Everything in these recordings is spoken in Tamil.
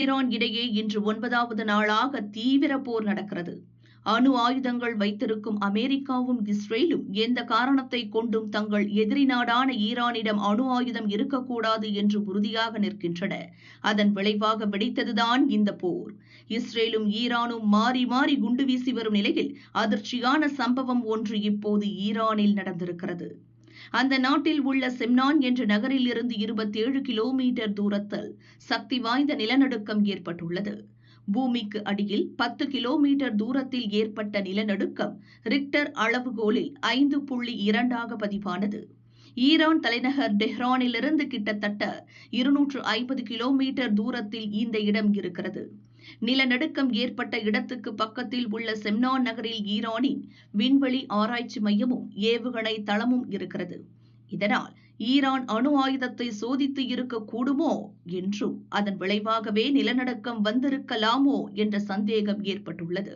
ஈரான் இடையே இன்று 9வது நாளாக தீவிர போர் நடக்கிறது. அணு ஆயுதங்கள் வைத்திருக்கும் அமெரிக்காவும் இஸ்ரேலும் எந்த காரணத்தை கொண்டும் தங்கள் எதிரி நாடான ஈரானிடம் அணு ஆயுதம் இருக்கக்கூடாது என்று உறுதியாக நிற்கின்றன. அதன் விளைவாக வெடித்ததுதான் இந்த போர். இஸ்ரேலும் ஈரானும் மாறி மாறி குண்டு வீசி வரும் நிலையில் அதிர்ச்சியான சம்பவம் ஒன்று இப்போது ஈரானில் நடந்திருக்கிறது. அந்த நாட்டில் உள்ள செம்னான் என்ற நகரில் இருந்து 27 கிலோமீட்டர் தூரத்தில் சக்தி வாய்ந்த நிலநடுக்கம் ஏற்பட்டுள்ளது. பூமிக்கு அடியில் 10 கிலோமீட்டர் தூரத்தில் ஏற்பட்ட நிலநடுக்கம் ரிக்டர் அளவுகோலில் 5.2 பதிவானது. ஈரான் தலைநகர் டெஹ்ரானிலிருந்து கிட்டத்தட்ட 250 கிலோமீட்டர் தூரத்தில் இந்த இடம் இருக்கிறது. நிலநடுக்கம் ஏற்பட்ட இடத்துக்கு பக்கத்தில் உள்ள செம்னான் நகரில் ஈரானின் விண்வெளி ஆராய்ச்சி மையமும் ஏவுகணை தளமும் இருக்கிறது. இதனால் ஈரான் அணு ஆயுதத்தை சோதித்து இருக்கக்கூடுமோ என்றும் அதன் விளைவாகவே நிலநடுக்கம் வந்திருக்கலாமோ என்ற சந்தேகம் ஏற்பட்டுள்ளது.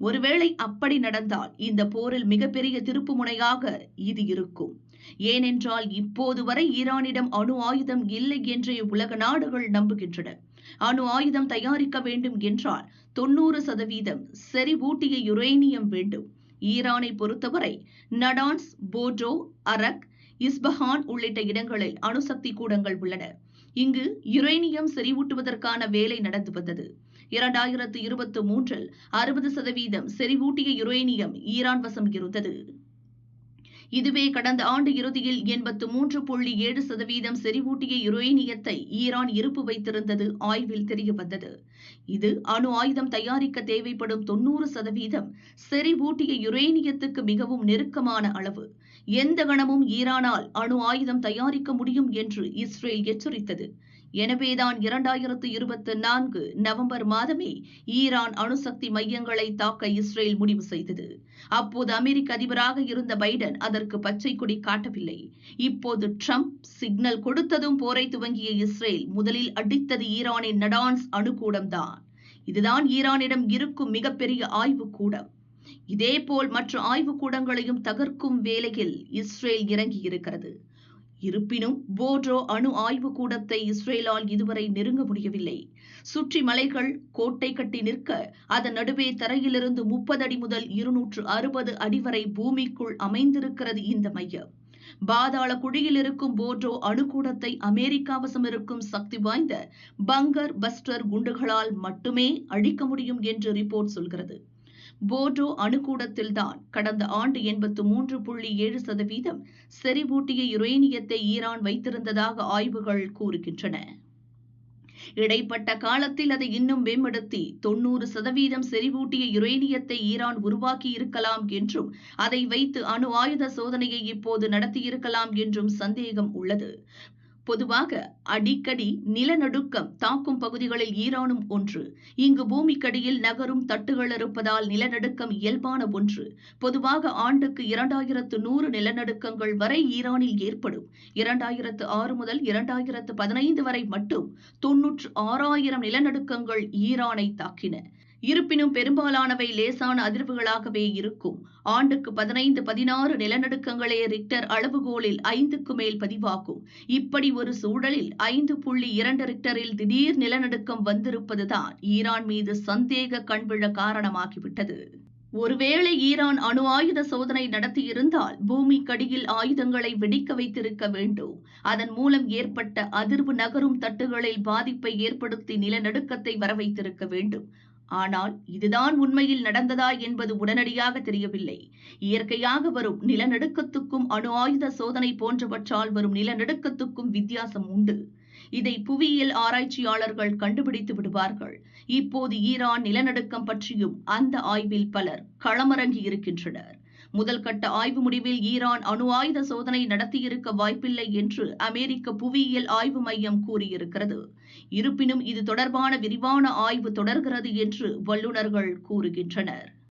ஒருவேளை அப்படி நடந்தால் இந்த போரில் மிகப்பெரிய திருப்புமுனையாக இது இருக்கும். ஏனென்றால் இப்போது வரை ஈரானிடம் அணு ஆயுதம் இல்லை என்றே உலக நாடுகள் நம்புகின்றன. அணு ஆயுதம் தயாரிக்க வேண்டும் என்றால் 90% செறிவூட்டிய யுரேனியம் வேண்டும். ஈரானை பொறுத்தவரை நடான்ஸ், போர்டோ, அரக், இஸ்பஹான் உள்ளிட்ட இடங்களில் அணுசக்தி கூடங்கள் உள்ளன. இங்கு யுரேனியம் செறிவூட்டுவதற்கான வேலை நடந்து வந்தது. 2023இல் 60% செறிவூட்டிய யுரேனியம் ஈரான் வசம் இருந்தது. இதுவே கடந்த ஆண்டு இறுதியில் 83.7% செறிவூட்டிய யுரேனியத்தை ஈரான் இருப்பு வைத்திருந்தது ஆய்வில் தெரியவந்தது. இது அணு ஆயுதம் தயாரிக்க தேவைப்படும் 90% செறிவூட்டிய யுரேனியத்துக்கு மிகவும் நெருக்கமான அளவு. எந்த கணமும் ஈரானால் அணு ஆயுதம் தயாரிக்க முடியும் என்று இஸ்ரேல் எச்சரித்தது. எனவேதான் 2024 நவம்பர் மாதமே ஈரான் அணுசக்தி மையங்களை தாக்க இஸ்ரேல் முடிவு செய்தது. அப்போது அமெரிக்க அதிபராக இருந்த பைடன் அதற்கு பச்சை கொடி காட்டவில்லை. இப்போது ட்ரம்ப் சிக்னல் கொடுத்ததும் போரை துவங்கிய இஸ்ரேல் முதலில் அடித்தது ஈரானின் நடான்ஸ் அணுக்கூடம்தான். இதுதான் ஈரானிடம் இருக்கும் மிகப்பெரிய ஆய்வுக்கூடம். இதேபோல் மற்ற ஆய்வுக்கூடங்களையும் தகர்க்கும் வேலையில் இஸ்ரேல் இறங்கியிருக்கிறது. இருப்பினும் போர்டோ அணு ஆய்வு கூடத்தை இஸ்ரேலால் இதுவரை நெருங்க முடியவில்லை. சுற்றி மலைகள் கோட்டை கட்டி நிற்க அதன் நடுவே தரையிலிருந்து 30 அடி முதல் 260 அடி வரை பூமிக்குள் அமைந்திருக்கிறது இந்த மையம். பாதாள குழியில் இருக்கும் போர்டோ அணுக்கூடத்தை அமெரிக்கா வசம் இருக்கும் சக்தி வாய்ந்த பங்கர் பஸ்டர் குண்டுகளால் மட்டுமே அழிக்க முடியும் என்று ரிப்போர்ட் சொல்கிறது. போர்டோ அணுக்கூடத்தில்தான் கடந்த ஆண்டு 83.7% செறிவூட்டிய யுரேனியத்தை ஈரான் வைத்திருந்ததாக ஆய்வுகள் கூறுகின்றன. இடைப்பட்ட காலத்தில் அதை இன்னும் மேம்படுத்தி 90% செறிவூட்டிய யுரேனியத்தை ஈரான் உருவாக்கி இருக்கலாம் என்றும் அதை வைத்து அணு ஆயுத சோதனையை இப்போது நடத்தியிருக்கலாம் என்றும் சந்தேகம் உள்ளது. பொதுவாக அடிக்கடி நிலநடுக்கம் தாக்கும் பகுதிகளில் ஈரானும் ஒன்று. இங்கு பூமிக்கடியில் நகரும் தட்டுகள் இருப்பதால் நிலநடுக்கம் இயல்பான ஒன்று. பொதுவாக ஆண்டுக்கு 2100 நிலநடுக்கங்கள் வரை ஈரானில் ஏற்படும். 2006 முதல் 2015 வரை மட்டும் 96,000 நிலநடுக்கங்கள் ஈரானை தாக்கின. இருப்பினும் பெரும்பாலானவை லேசான அதிர்வுகளாகவே இருக்கும். ஆண்டுக்கு 15-16 நிலநடுக்கங்களே ரிக்டர் அளவுகோலில் 5க்கு மேல் பதிவாகும். இப்படி ஒரு சூழலில் 5.2 ரிக்டரில் திடீர் நிலநடுக்கம் வந்திருப்பதுதான் ஈரான் மீது சந்தேக கண்விழ காரணமாகிவிட்டது. ஒருவேளை ஈரான் அணு ஆயுத சோதனை நடத்தியிருந்தால் பூமிக்கடியில் ஆயுதங்களை வெடிக்க வைத்திருக்க வேண்டும். அதன் மூலம் ஏற்பட்ட அதிர்வு நகரும் தட்டுகளில் பாதிப்பை ஏற்படுத்தி நிலநடுக்கத்தை வரவைத்திருக்க வேண்டும். ஆனால் இதுதான் உண்மையில் நடந்ததா என்பது உடனடியாக தெரியவில்லை. இயற்கையாக வரும் நிலநடுக்கத்துக்கும் அணு ஆயுத சோதனை போன்றவற்றால் வரும் நிலநடுக்கத்துக்கும் வித்தியாசம் உண்டு. இதை புவியியல் ஆராய்ச்சியாளர்கள் கண்டுபிடித்து விடுவார்கள். இப்போது ஈரான் நிலநடுக்கம் பற்றியும் அந்த ஆய்வில் பலர் களமிறங்கி இருக்கின்றனர். முதல் கட்ட ஆய்வு முடிவில் ஈரான் அணு ஆயுத சோதனை நடத்தியிருக்க வாய்ப்பில்லை என்று அமெரிக்க புவியியல் ஆய்வு மையம் கூறியிருக்கிறது. இருப்பினும் இது தொடர்பான விரிவான ஆய்வு தொடர்கிறது என்று வல்லுநர்கள் கூறுகின்றனர்.